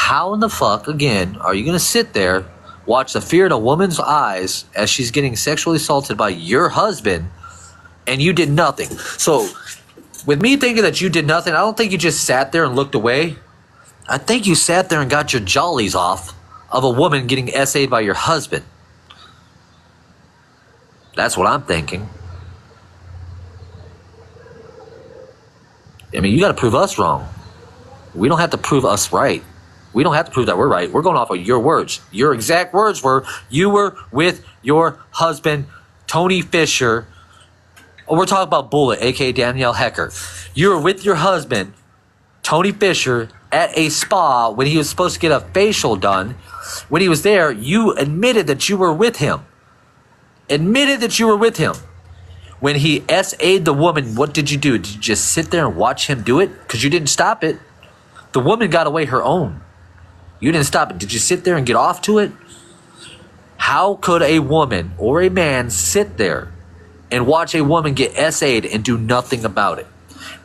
how in the fuck, again, are you going to sit there, watch the fear in a woman's eyes as she's getting sexually assaulted by your husband, and you did nothing? So, with me thinking that you did nothing, I don't think you just sat there and looked away. I think you sat there and got your jollies off of a woman getting SA'd by your husband. That's what I'm thinking. I mean, you got to prove us wrong. We don't have to prove us right. We don't have to prove that we're right. We're going off of your words. Your exact words were, you were with your husband, Tony Fisher. Oh, we're talking about Bullet, a.k.a. Danielle Hecker. You were with your husband, Tony Fisher, at a spa when he was supposed to get a facial done. When he was there, you admitted that you were with him. Admitted that you were with him. When he SA'd the woman, what did you do? Did you just sit there and watch him do it? Because you didn't stop it. The woman got away her own. You didn't stop it. Did you sit there and get off to it? How could a woman or a man sit there and watch a woman get SA'd and do nothing about it?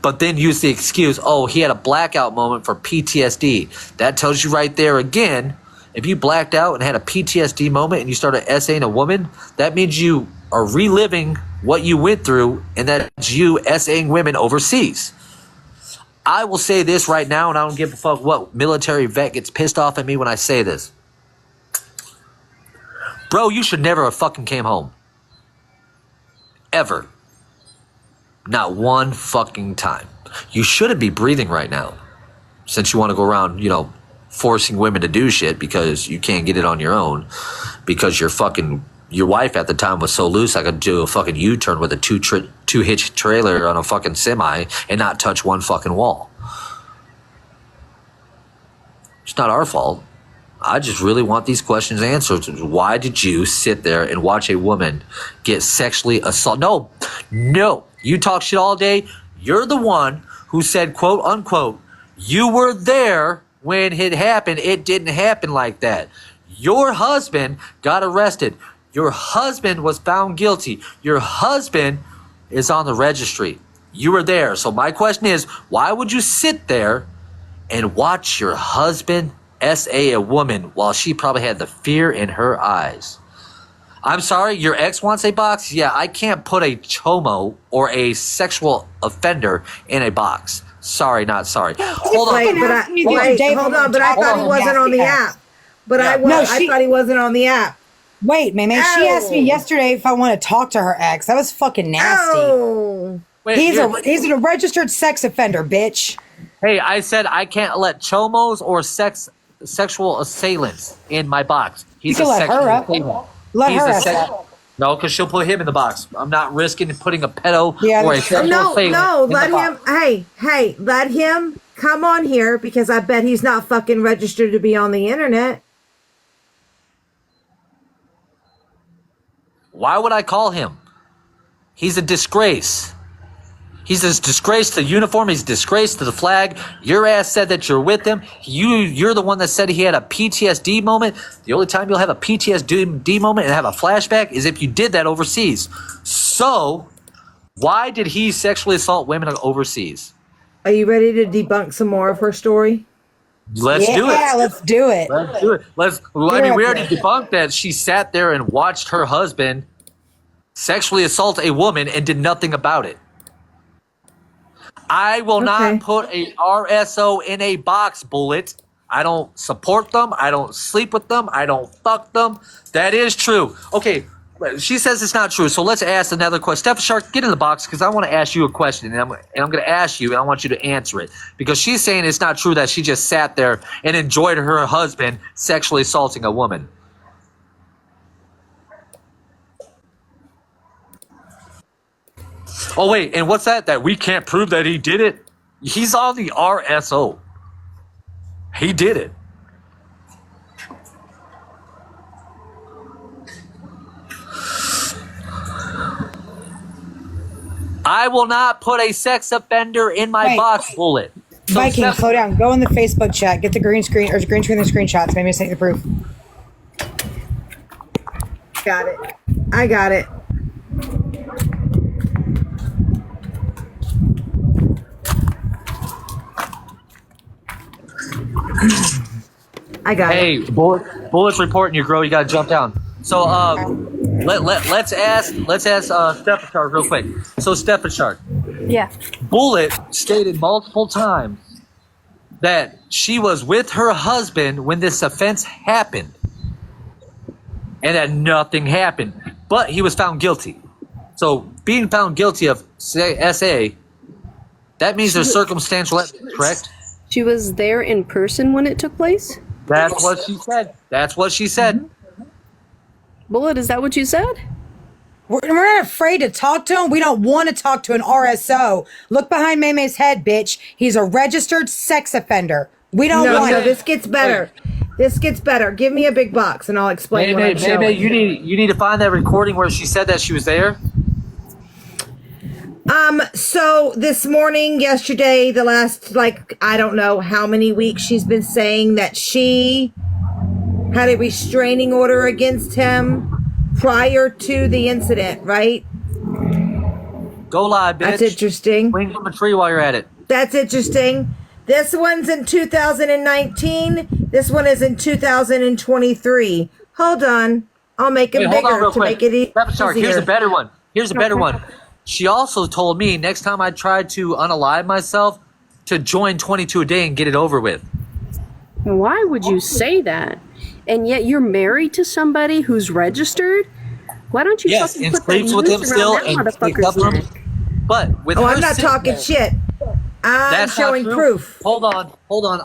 But then use the excuse, oh, he had a blackout moment for PTSD. That tells you right there again, if you blacked out and had a PTSD moment and you started SAing a woman, that means you are reliving what you went through, and that's you SAing women overseas. I will say this right now, and I don't give a fuck what military vet gets pissed off at me when I say this. Bro, you should never have fucking came home. Ever. Not one fucking time. You shouldn't be breathing right now. Since you want to go around, forcing women to do shit because you can't get it on your own. Because your wife at the time was so loose I could do a fucking U-turn with a two-hitch trailer on a fucking semi and not touch one fucking wall. It's not our fault. I just really want these questions answered. Why did you sit there and watch a woman get sexually assaulted? No. You talk shit all day. You're the one who said, quote unquote, you were there when it happened. It didn't happen like that. Your husband got arrested. Your husband was found guilty. Your husband is on the registry. You were there. So my question is, why would you sit there and watch your husband SA a woman while she probably had the fear in her eyes? I'm sorry, your ex wants a box? Yeah, I can't put a chomo or a sexual offender in a box. Sorry, not sorry. Hold on. Hold on, but I thought he wasn't on the app. But I thought he wasn't on the app. Wait, May. She asked me yesterday if I want to talk to her ex. That was fucking nasty. Oh. Wait, he's a registered sex offender, bitch. Hey, I said I can't let chomos or sexual assailants in my box. You can let her up. Let her up. No, because she'll put him in the box. I'm not risking putting a pedo or a sexual assailant. No, let him. Hey, let him come on here because I bet he's not fucking registered to be on the internet. Why would I call him? He's a disgrace. He's a disgrace to the uniform. He's a disgrace to the flag. Your ass said that you're with him. You're the one that said he had a PTSD moment. The only time you'll have a PTSD moment and have a flashback is if you did that overseas. So, why did he sexually assault women overseas? Are you ready to debunk some more of her story? Let's do it. Yeah, let's do it. We already debunked that she sat there and watched her husband sexually assault a woman and did nothing about it. I will not put a RSO in a box, Bullet. I don't support them. I don't sleep with them. I don't fuck them. That is true. Okay, she says it's not true, so let's ask another question. Steph Shark, get in the box because I want to ask you a question, and I'm going to ask you, and I want you to answer it. Because she's saying it's not true that she just sat there and enjoyed her husband sexually assaulting a woman. Oh, wait, and what's that? That we can't prove that he did it? He's on the RSO. He did it. I will not put a sex offender in my box, Bullet. So Viking, slow down. Go in the Facebook chat. Get the green screen the screenshots. Maybe take the proof. Got it. I got it. I got it. Hey, Bullet's reporting you, girl. You gotta jump down. So let's ask Stephenchard real quick. So Stephenchard, Yeah. Bullet stated multiple times that she was with her husband when this offense happened, and that nothing happened. But he was found guilty. So being found guilty of SA, that means there's circumstantial evidence, correct? She was there in person when it took place? That's what she said. That's what she said. Bullet, is that what you said? We're not afraid to talk to him. We don't want to talk to an RSO. Look behind Maymay's head, bitch. He's a registered sex offender. We don't want No, it. this gets better. This gets better. Give me a big box and I'll explain what I'm showing. Maybe you need to find that recording where she said that she was there. So this morning, yesterday, the last, I don't know how many weeks she's been saying that she had a restraining order against him prior to the incident, right? Go live, bitch. That's interesting. Swing from a tree while you're at it. That's interesting. This one's in 2019. This one is in 2023. Hold on. I'll make it Wait, hold on bigger real to quick. make it Stephenchard, easier. here's a better one. Here's a better one. She also told me next time I tried to unalive myself to join 22 a day and get it over with. Why would you say that? And yet you're married to somebody who's registered? Why don't you Yes, fucking and put that sleeps with him noose still around that and sticks up motherfucker's to him. neck? But with Oh, her I'm not sitting talking there- shit. I'm That's not showing true. proof. Hold on.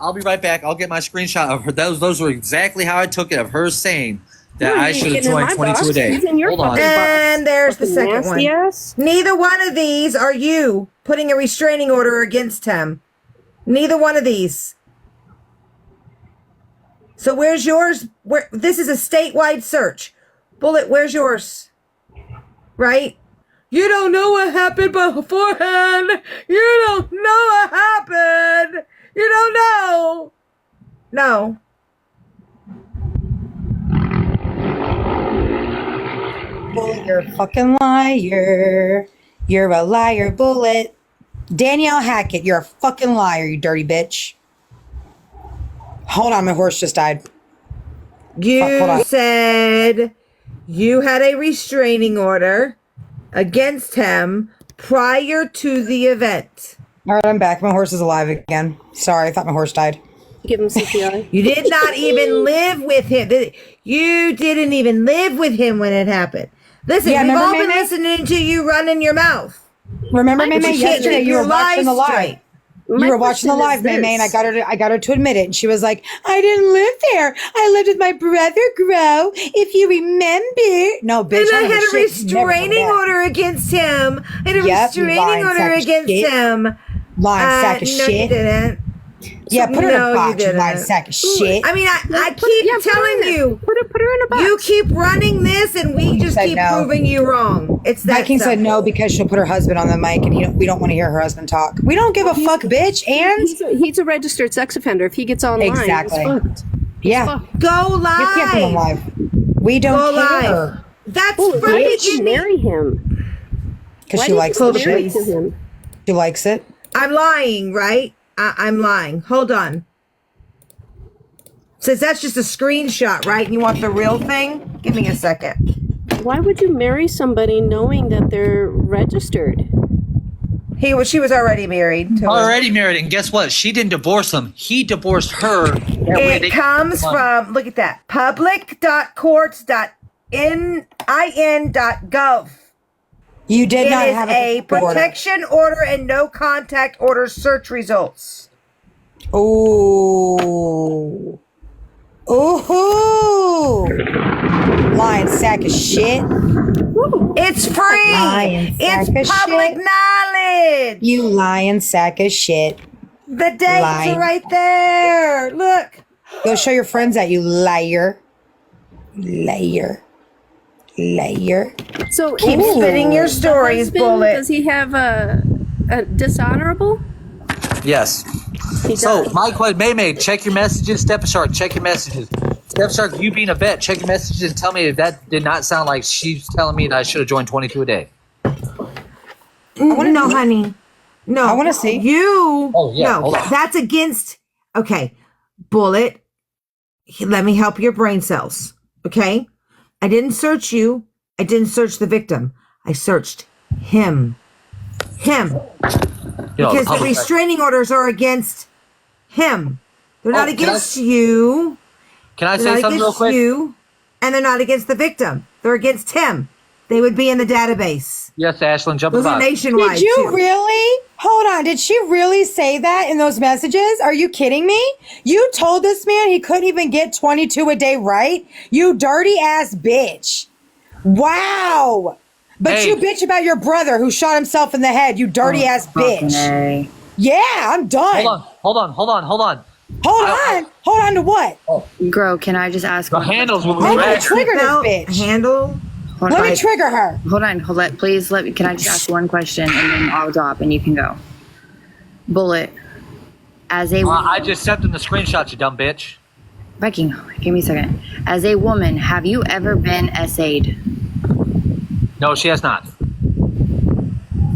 I'll be right back. I'll get my screenshot of her. Those were exactly how I took it, of her saying that No, I you should have get in joined my 22 a box. day. He's in your Hold on. fucking box. And there's the Fucking second nasty one. ass. Neither one of these are you putting a restraining order against him. Neither one of these. So where's yours? Where this is a statewide search. Bullet, where's yours? Right? You don't know what happened beforehand. You don't know what happened. You don't know. No. Bullet, you're a fucking liar. You're a liar, Bullet. Danielle Hackett, you're a fucking liar, you dirty bitch. Hold on, my horse just died. Hold You on. said you had a restraining order against him prior to the event. All right, I'm back. My horse is alive again. Sorry, I thought my horse died. Give him CPR. You did not even live with him. You didn't even live with him when it happened. Listen, Yeah, we've remember, all been Meme? listening to you running your mouth. Remember, But Maymay, you can't yesterday keep you were your watching the lies live. straight. You were watching the live, Maymay, and I got her to admit it. And she was like, I didn't live there. I lived with my brother, Grow, if you remember. No, bitch. And I don't had a give shit. You never told me restraining that. order against him. I had a Yep, you restraining lying order sack of against shit. him. Lying sack of no, shit. you didn't. Yeah, put her No, in a you box, you didn't. lying sack of shit. I mean, I Put keep her telling in it. you. Put her in a box. You keep running this, and we just said keep no. proving you wrong. It's that Viking said simple. no because she'll put her husband on the mic, and we don't want to hear her husband talk. We don't give a fuck, bitch. And He's a registered sex offender. If he gets online, Exactly. he's fucked. yeah, Fuck. Go live. you can't put him live. We don't Go care live. That's Why right. did you marry him? because Why she did likes you the get Pull the married shit. to him? She likes it. I'm lying, right? I'm lying. Hold on. Since that's just a screenshot, right? And you want the real thing? Give me a second. Why would you marry somebody knowing that they're registered? She was already married to him. Already married, and guess what? She didn't divorce him. He divorced her. That way they- It comes from, look at that, public.courts.in.gov. You did It not is have a order. protection order and no contact order search results. Ooh. Ooh. Lying sack of shit. It's free. Lying sack It's of public shit. knowledge. You lying sack of shit. The dates Lying. are right there. Look. Go show your friends that, you liar. Liar. Liar. So Keep spinning your stories, Bullet. Does he have a dishonorable? Yes. He So, does. my question, Maymay, check your messages. Stephenchard, check your messages. Stephenchard, you being a vet, check your messages and tell me if that did not sound like she's telling me that I should have joined 22 a day. No, honey. No. I wanna see. You. Oh, yeah, No, hold on. that's against. Okay. Bullet. let me help your brain cells. Okay? I didn't search you. I didn't search the victim. I searched him. Him. Because the restraining orders are against him. They're not against you. Can I say something real quick? You, and they're not against the victim. They're against him. They would be in the database. Yes, Ashlyn, jump Those are nationwide. Did you too. really? Hold on. Did she really say that in those messages? Are you kidding me? You told this man he couldn't even get 22 a day right? You dirty ass bitch. Wow. But you bitch about your brother who shot himself in the head, you dirty ass bitch. Yeah, I'm done. Hold on. Hold on to what? Grow, can I just ask? The handles will be I'm gonna red. trigger this bitch. Handle. Let me trigger her. Hold on. Please let me. Can I just ask one question and then I'll drop and you can go. Bullet. As a I just sent them the screenshot, you dumb bitch. Viking, give me a second. As a woman, have you ever been SA'd? No, she has not.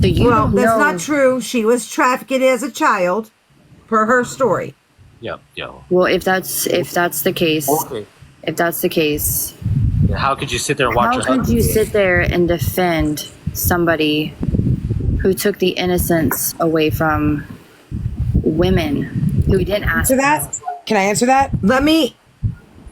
So you Well, don't that's know. not true. She was trafficked as a child, per her story. Yep. Well, if that's the case, if that's the case, How could you sit there and watch how your could husband? you sit there and defend somebody who took the innocence away from women who didn't ask Answer that? Can I answer that? Let me.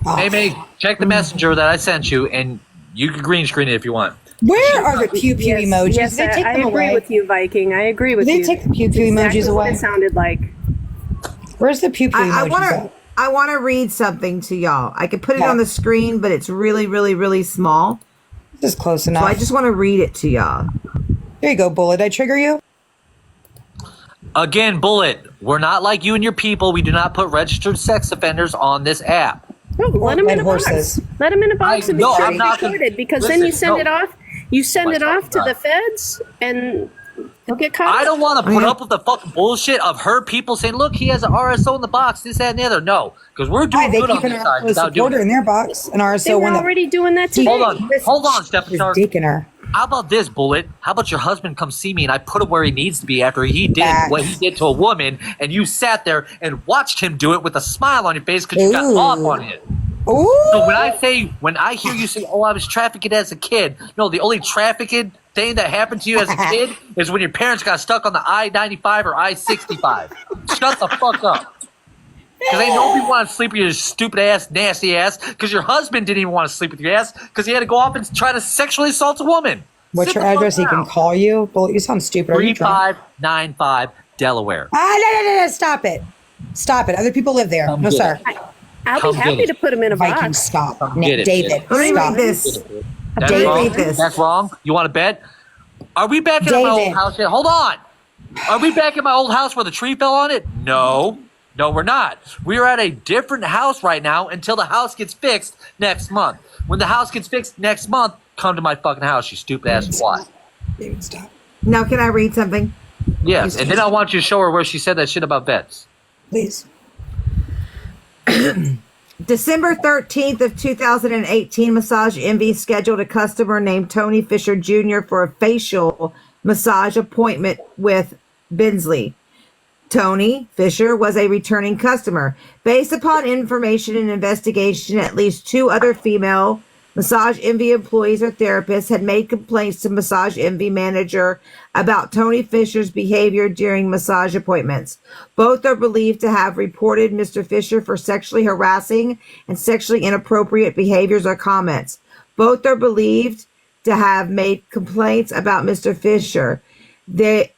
Hey, May, check the messenger that I sent you, and you can green screen it if you want. Where are the pew pew emojis? Yes, Did they take I them agree away? with you, Viking. I agree with Did you. they take the pew pew Exactly emojis what away? it sounded like. Where's the pew pew I emojis want at? to. I want to read something to y'all. I could put it Yeah. on the screen, but it's really, really, really small. This is close So enough. I just want to read it to y'all. There you go, Bullet. Did I trigger you? Again, Bullet, we're not like you and your people. We do not put registered sex offenders on this app. No, let him in a horses. box. Let him in a box and be No, sure I'm it's not gonna- recorded because then listen, you send no. it off. You send What it am I off to talking the feds and he'll get caught. I don't want to put up with the fucking bullshit of her people saying, look, he has an RSO in the box, this, that, and the other. No, because we're Why, doing they good on keep an this side RSO without doing supporter it. in their box. An They RSO were one that already doing that today. Hold on, Steph is Shark. digging her. How about this, Bullet? How about your husband come see me and I put him where he needs to be after he did Facts. what he did to a woman, and you sat there and watched him do it with a smile on your face because you got Ooh. off on it. Ooh. So when I hear you say, "Oh, I was trafficked as a kid," no, the only trafficking thing that happened to you as a kid is when your parents got stuck on the I-95 or I-65. Shut the fuck up. Because ain't nobody want to sleep with your stupid ass, nasty ass. Because your husband didn't even want to sleep with your ass because he had to go off and try to sexually assault a woman. What's Sit your the fuck address? He can down. call you. Bullet, you sound stupid. Are you drunk? 3595 Delaware. No. Stop it. Stop it. Other people live there. Come No, get sir. it. Oh, I'll Come be get happy it. to put him in a Viking, box. stop. Come get it, David, get it. Let me stop. read this. That's David. wrong. Read this. That's wrong. You want to bet? Are we back in my old David. house yet? Hold on. Are we back in my old house where the tree fell on it? No. No, we're not. We are at a different house right now until the house gets fixed next month. When the house gets fixed next month, come to my fucking house, you stupid ass twat. David, stop. Now, can I read something? Yes, and then I want you to show her where she said that shit about vets. Please. December 13th of 2018, Massage Envy scheduled a customer named Tony Fisher Jr. for a facial massage appointment with Bensley. Tony Fisher was a returning customer. Based upon information and investigation, at least 2 other female Massage Envy employees or therapists had made complaints to Massage Envy manager about Tony Fisher's behavior during massage appointments. Both are believed to have reported Mr. Fisher for sexually harassing and sexually inappropriate behaviors or comments. Both are believed to have made complaints about Mr. Fisher that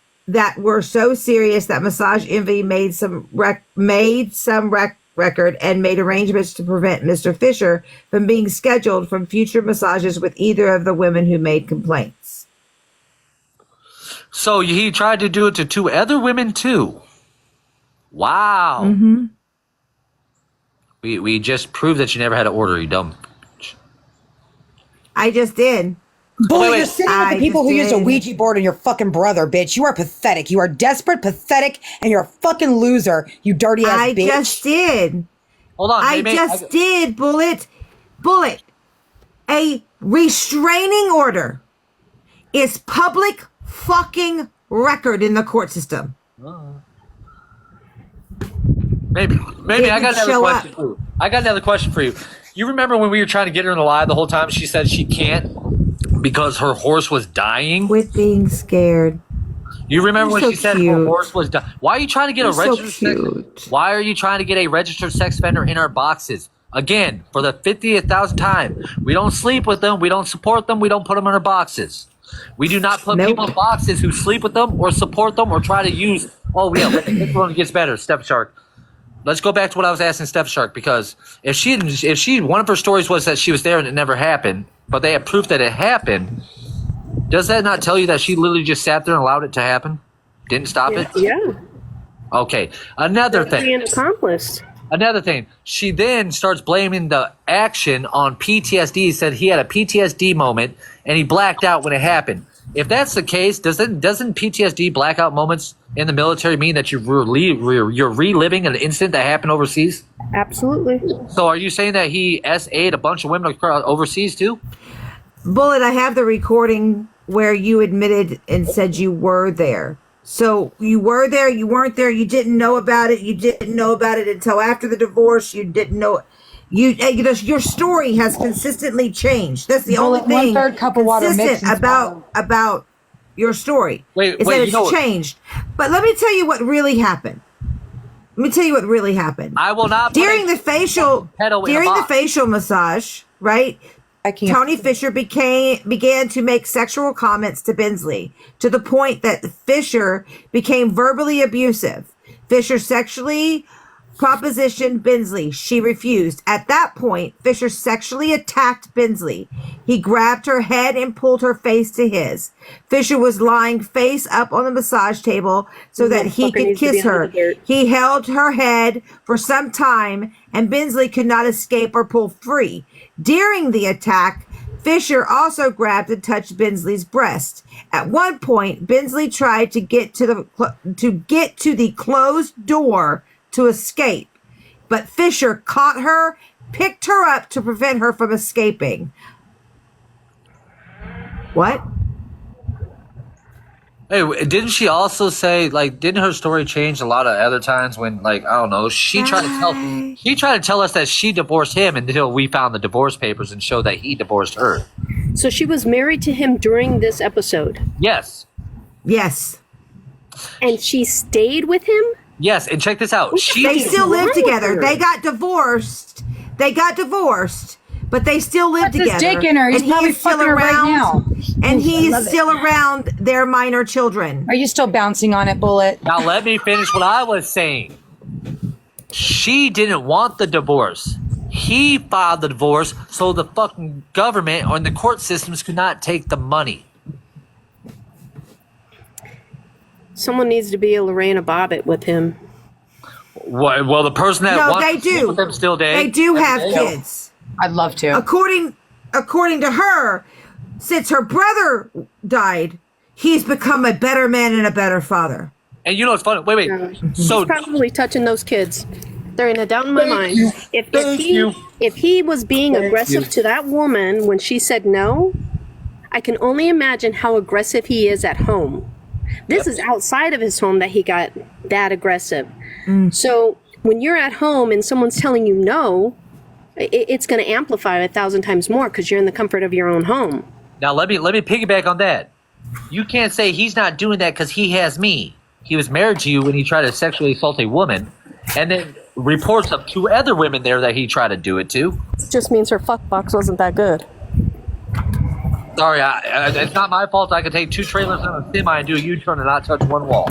were so serious that Massage Envy made some record and made arrangements to prevent Mr. Fisher from being scheduled from future massages with either of the women who made complaints. So he tried to do it to 2 other women too. Wow. Mm-hmm. We just proved that you never had an order, you dumb. I just did. Bullet, wait. you're sitting with I the people who just used a did. Ouija board on your fucking brother, bitch. You are pathetic. You are desperate, pathetic, and you're a fucking loser, you dirty ass I bitch. just did. Hold on. I just did, Bullet. Bullet. A restraining order is public fucking record in the court system. Maybe It I got would another show question up. for you. I got another question for you. You remember when we were trying to get her in the lie the whole time? She said she can't because her horse was dying. Quit being scared. You remember You're when so she said her cute. horse was dying? Why are you trying to get You're a so registered cute. sex? Why are you trying to get a registered sex offender in our boxes? Again, for the 50,000th time, we don't sleep with them. We don't support them. We don't put them in our boxes. We do not put Nope. people in boxes who sleep with them or support them or try to use. Oh yeah, this one gets better. Step Shark. Let's go back to what I was asking Step Shark, because if she one of her stories was that she was there and it never happened, but they had proof that it happened. Does that not tell you that she literally just sat there and allowed it to happen? Didn't stop it? Yeah. Okay. Another That's thing. being accomplished. Another thing. She then starts blaming the action on PTSD. Said he had a PTSD moment and he blacked out when it happened. If that's the case, doesn't PTSD blackout moments in the military mean that you're reliving an incident that happened overseas? Absolutely. So are you saying that he SA'd a bunch of women overseas too? Bullet, I have the recording where you admitted and said you were there. So you were there, you weren't there, you didn't know about it, you didn't know about it until after the divorce, you didn't know it. Your story has consistently changed. That's the only thing 1/3 cup of water mixed consistent and about your story. Wait, is wait, that you know it's what? changed. But let me tell you what really happened. Let me tell you what really happened. I will not put During a the facial pedo in a during the box. facial massage, right? I can't. Tony Fisher began to make sexual comments to Bensley to the point that Fisher became verbally abusive. Fisher sexually propositioned Bensley. She refused. At that point, Fisher sexually attacked Bensley. He grabbed her head and pulled her face to his. Fisher was lying face up on the massage table so that he Motherfucker could needs to be kiss her. under the dirt. He held her head for some time and Bensley could not escape or pull free. During the attack, Fisher also grabbed and touched Bensley's breast. At one point, Bensley tried to get to the closed door to escape, but Fisher caught her, picked her up to prevent her from escaping. What? Hey, didn't she also say, like, didn't her story change a lot of other times when, like, I don't know, she tried to tell us that she divorced him until we found the divorce papers and showed that he divorced her. So she was married to him during this episode, Yes. Yes. and she stayed with him. Yes, and check this out. They still live wrong with together. her? They got divorced, but they still live Put this together. dick in her. He's And probably he's still fucking her right around. now. And Ooh, I he's love it. still around their minor children. Are you still bouncing on it, Bullet? Now let me finish what I was saying. She didn't want the divorce. He filed the divorce so the fucking government or the court systems could not take the money. Someone needs to be a Lorena Bobbitt with him. Well, the person that No, wants they to sleep do. with them still day. They do have kids. I'd love to. According to her, since her brother died, he's become a better man and a better father. And you know what's funny? Wait. So He's probably touching those kids. There ain't a doubt in my mind. If he was being aggressive to that woman when she said no, I can only imagine how aggressive he is at home. This is outside of his home that he got that aggressive. So when you're at home and someone's telling you no, it's going to amplify 1,000 times more because you're in the comfort of your own home. now let me piggyback on that. You can't say he's not doing that because he has me. He was married to you when he tried to sexually assault a woman, and then reports of 2 other women there that he tried to do it to. Just means her fuck box wasn't that good. Sorry, it's not my fault. I could take 2 trailers on a semi and do a U-turn and not touch one wall.